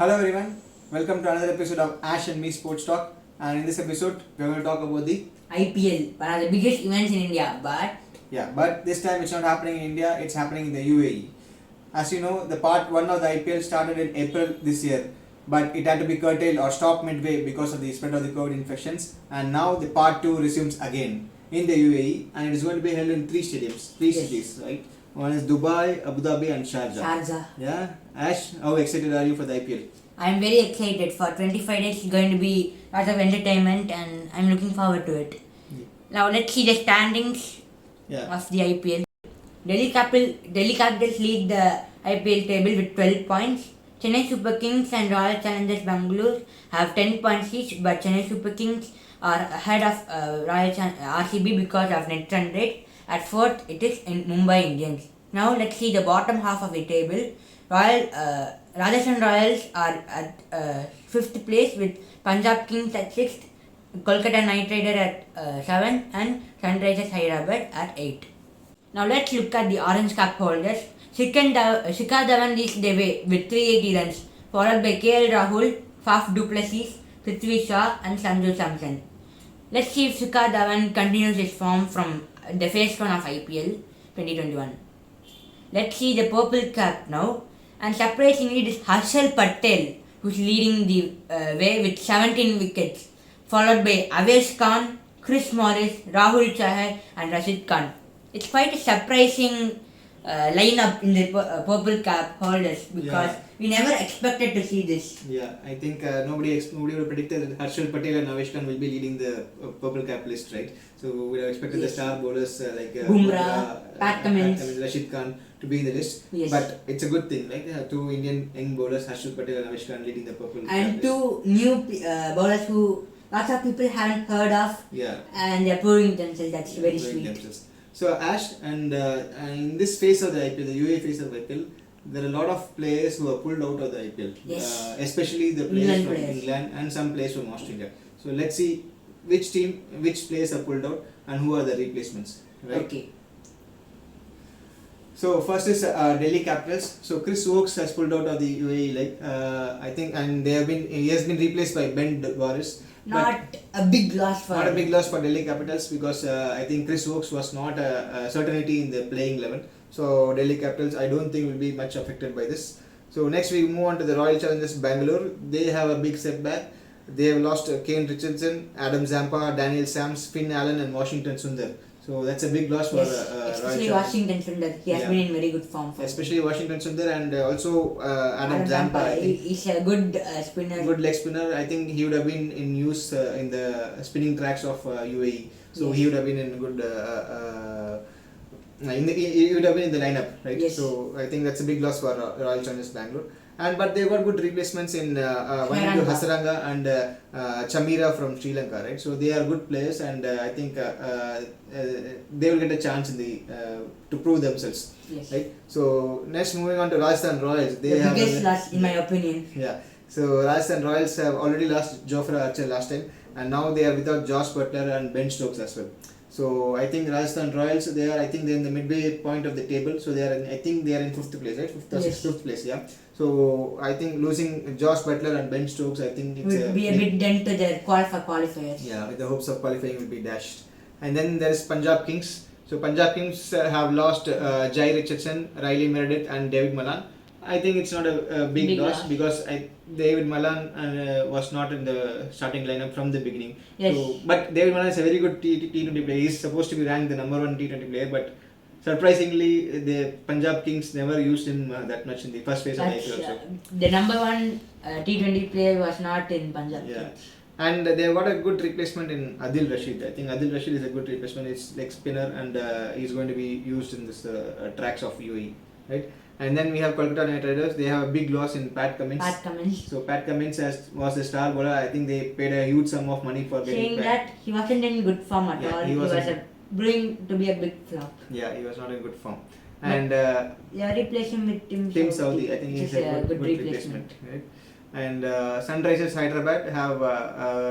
Hello everyone, welcome to another episode of Ash and Me Sports Talk. And in this episode, we're going to talk about the IPL, one of the biggest events in India, but this time it's not happening in India, it's happening in the UAE. As you know, the part 1 of the IPL started in April this year, but it had to be curtailed or stopped midway because of the spread of the COVID infections. And now the part 2 resumes again in the UAE, and it is going to be held in three cities, right? One is Dubai, Abu Dhabi, and Sharjah. Yeah, Ash, how excited are you for the IPL? I'm very excited. For 25 days, it's going to be lots of entertainment, and I'm looking forward to it. Yeah. Now let's see the standings of the IPL. Delhi Capitals lead the IPL table with 12 points. Chennai Super Kings and Royal Challengers Bangalore have 10 points each, but Chennai Super Kings are ahead of RCB because of net run rate. At fourth, it is in Mumbai Indians. Now let's see the bottom half of the table. Rajasthan Royals are at fifth place with Punjab Kings at sixth, Kolkata Knight Rider at 7, and Sunrisers Hyderabad at 8. Now let's look at the Orange Cap holders. Shikhar Dhawan leads the way with 380 runs, followed by KL Rahul, Faf du Plessis, Prithvi Shaw, and Sanju Samson. Let's see if Shikhar Dhawan continues his form from the phase 1 of IPL 2021. Let's see the purple cap now. And surprisingly, it is Harshal Patel who's leading the way with 17 wickets, followed by Avesh Khan, Chris Morris, Rahul Chahar, and Rashid Khan. It's quite a surprising lineup in the purple cap holders because we never expected to see this. Yeah, I think nobody would have predicted that Harshal Patel and Avesh Khan will be leading the purple cap list, right? So we would have expected the star bowlers like Bumrah, Pat Cummins, Rashid Khan to be in the list. Yes. But it's a good thing, like two Indian young bowlers, Harshal Patel and Avesh Khan leading the purple cap and list. two new bowlers who lots of people haven't heard of. Yeah. And they're proving themselves. That's very sweet. Themselves. So Ash, and in this phase of the IPL, the UAE phase of the IPL, there are a lot of players who are pulled out of the IPL. Yes. Especially the players from England and some players from Australia. So let's see which players are pulled out and who are the replacements. Right? Okay. So first is Delhi Capitals. So Chris Woakes has pulled out of the UAE, I think, and he has been replaced by Ben Waris. Not a big loss for Delhi Capitals because I think Chris Woakes was not a certainty in the playing 11. So Delhi Capitals, I don't think will be much affected by this. So next we move on to the Royal Challengers Bangalore. They have a big setback. They have lost Kane Richardson, Adam Zampa, Daniel Sams, Finn Allen, and Washington Sundar. So that's a big loss for especially Washington Sundar. He has been in very good form. Especially Washington Sundar and also Adam Zampa. He's a good spinner. Good leg spinner. I think he would have been in use in the spinning tracks of UAE. So he would have been in good. He would have been in the lineup, right? Yes. So I think that's a big loss for Royal Challengers Bangalore. But they got good replacements in Wanindu Hasaranga and Chamira from Sri Lanka, right? So they are good players, and I think they will get a chance in to prove themselves, right? So next, moving on to Rajasthan Royals, they have the biggest loss in my opinion. Yeah. So Rajasthan Royals have already lost Jofra Archer last time, and now they are without Josh Butler and Ben Stokes as well. So I think Rajasthan Royals, they're in the midway point of the table. So they are in fifth place, right? Fifth place, yeah. So I think losing Josh Butler and Ben Stokes, I think it will be a big dent to their qualifiers. Yeah, with the hopes of qualifying will be dashed. And then there is Punjab Kings. So Punjab Kings have lost Jai Richardson, Riley Meredith, and David Malan. I think it's not a big loss because David Malan was not in the starting lineup from the beginning. Yes. So, but David Malan is a very good T20 player. He's supposed to be ranked the number 1 T20 player, but surprisingly, the Punjab Kings never used him that much in the first phase of the IPL also. The number 1 T20 player was not in Punjab. Yeah. And they've got a good replacement in Adil Rashid. I think Adil Rashid is a good replacement. He's leg spinner and he's going to be used in this tracks of UAE, right? And then we have Kolkata Knight Riders. They have a big loss in Pat Cummins. So Pat Cummins was the star bowler. I think they paid a huge sum of money for getting back. Saying that he wasn't in good form at all. He was brewing to be a big flop. Yeah, he was not in good form. And replace him with Tim Saudi. I think he's a good replacement. Right? And Sunrisers Hyderabad have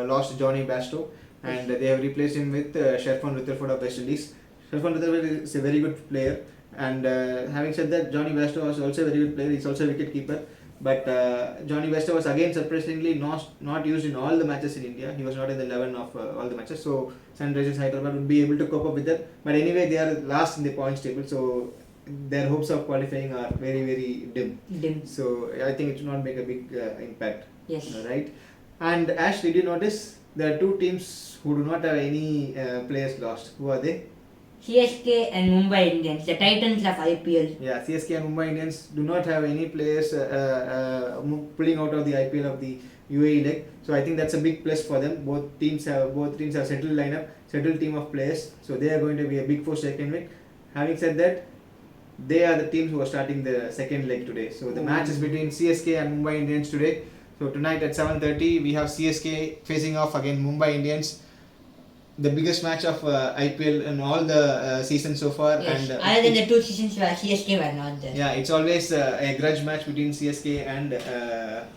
lost Johnny Bairstow, and they have replaced him with Sherfan Rutherford of West Indies. Sherfan Rutherford is a very good player. And having said that, Johnny Bairstow was also a very good player. He's also a wicket keeper. But Johnny Wester was again surprisingly not used in all the matches in India. He was not in the 11 of all the matches. So Sunrisers Hyderabad would be able to cope up with that. But anyway, they are last in the points table. So their hopes of qualifying are very, very dim. So I think it should not make a big impact. Yes. Right. And Ash, did you notice there are two teams who do not have any players lost? Who are they? CSK and Mumbai Indians, the titans of IPL. Yeah, CSK and Mumbai Indians do not have any players pulling out of the IPL of the UAE leg. So I think that's a big plus for them. Both teams have settled lineup, settled team of players. So they are going to be a big force second week. Having said that, they are the teams who are starting the second leg today. So the match is between CSK and Mumbai Indians today. So tonight at 7:30 we have CSK facing off against Mumbai Indians. The biggest match of IPL in all the season so far. Yes. And other than the 2 seasons where CSK were not there. yeah, it's always a grudge match between CSK and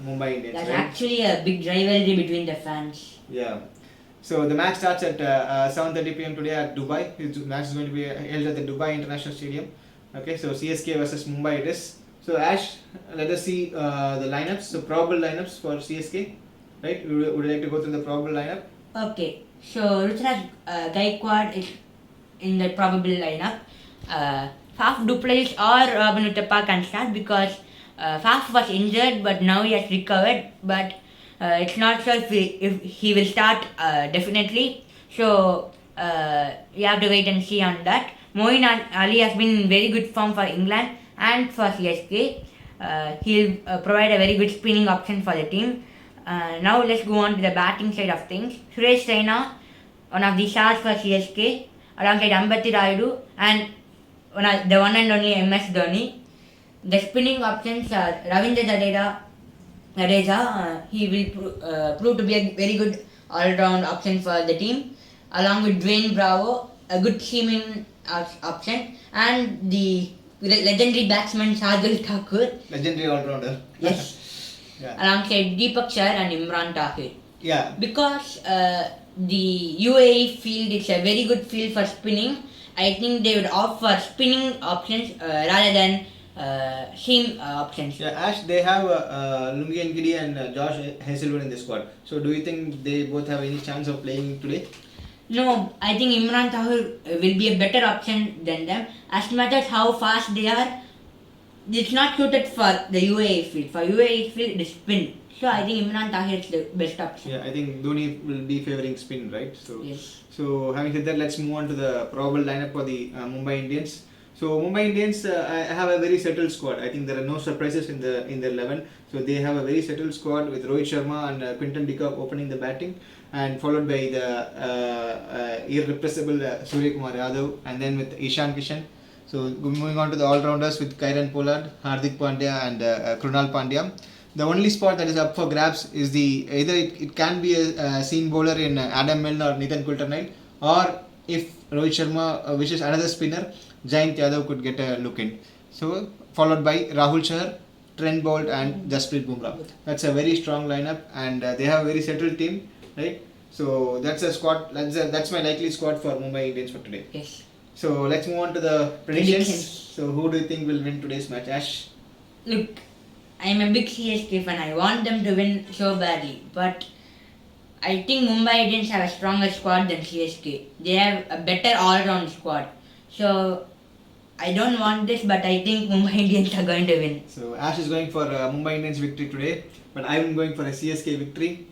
Mumbai Indians. That's right? actually a big rivalry between the fans. Yeah. So the match starts at 7:30 p.m. today at Dubai. The match is going to be held at the Dubai International Stadium. Okay, so CSK versus Mumbai it is. So Ash, let us see the lineups. So probable lineups for CSK, right? Would you like to go through the probable lineup? Okay, so Ruturaj Gaikwad is in the probable lineup. Faf du Plessis or Robin Uthappa can start because Faf was injured but now he has recovered. But it's not sure if he will start definitely. So we have to wait and see on that. Moeen Ali has been in very good form for England and for CSK. He'll provide a very good spinning option for the team. Now let's go on to the batting side of things. Suresh Raina, one of the stars for CSK, alongside Ambati Rayudu and the one and only MS Dhoni. The spinning options are Ravindra Jadeja. He will prove to be a very good all-round option for the team, along with Dwayne Bravo, a good seaming option, and the legendary batsman Shardul Thakur. Legendary all-rounder. Yes. Yeah. Alongside Deepak Chahar and Imran Tahir. Yeah. Because the UAE field is a very good field for spinning, I think they would opt for spinning options rather than seam options. Yeah, Ash, they have Lungi Ngidi and Josh Hazelwood in the squad. So do you think they both have any chance of playing today? No, I think Imran Tahir will be a better option than them. As much as how fast they are, it's not suited for the UAE field. For UAE field, it is spin. So I think Imran Tahir is the best option. Yeah, I think Dhoni will be favouring spin, right? So, yes. So having said that, let's move on to the probable lineup for the Mumbai Indians. So Mumbai Indians have a very settled squad. I think there are no surprises in the 11. So they have a very settled squad with Rohit Sharma and Quinton de Kock opening the batting, and followed by the irrepressible Surya Kumar Yadav, and then with Ishan Kishan. So moving on to the all-rounders with Kieron Pollard, Hardik Pandya and Krunal Pandya. The only spot that is up for grabs is either it can be a seam bowler in Adam Milne or Nathan Coulter-Nile, or if Rohit Sharma wishes another spinner, Jayant Yadav could get a look in. So followed by Rahul Chahar, Trent Boult and Jasprit Bumrah. That's a very strong lineup, and they have a very settled team, right? So that's a squad. That's my likely squad for Mumbai Indians for today. Yes. So let's move on to the predictions. So who do you think will win today's match, Ash? Look, I'm a big CSK fan. I want them to win so badly, but I think Mumbai Indians have a stronger squad than CSK. They have a better all-round squad. So I don't want this, but I think Mumbai Indians are going to win. So Ash is going for Mumbai Indians victory today, but I'm going for a CSK victory.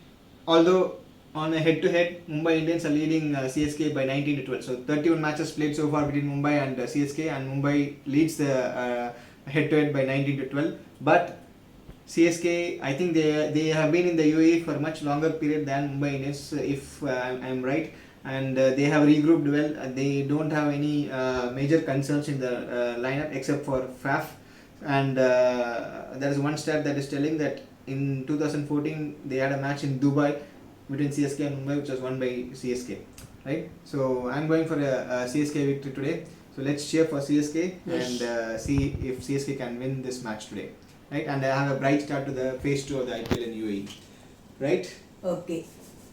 Although on a head-to-head, Mumbai Indians are leading CSK by 19-12. So 31 matches played so far between Mumbai and CSK, and Mumbai leads the head-to-head by 19-12. But CSK, I think they have been in the UAE for a much longer period than Mumbai Indians, if I'm right. And they have regrouped well. They don't have any major concerns in the lineup except for Faf. And there is one stat that is telling that in 2014 they had a match in Dubai between CSK and Mumbai, which was won by CSK, right? So I'm going for a CSK victory today. So let's cheer for CSK and see if CSK can win this match today, right? And I have a bright start to the phase 2 of the IPL in UAE, right? Okay.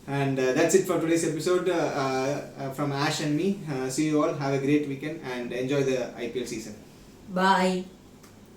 And that's it for today's episode from Ash and me. See you all. Have a great weekend and enjoy the IPL season. Bye.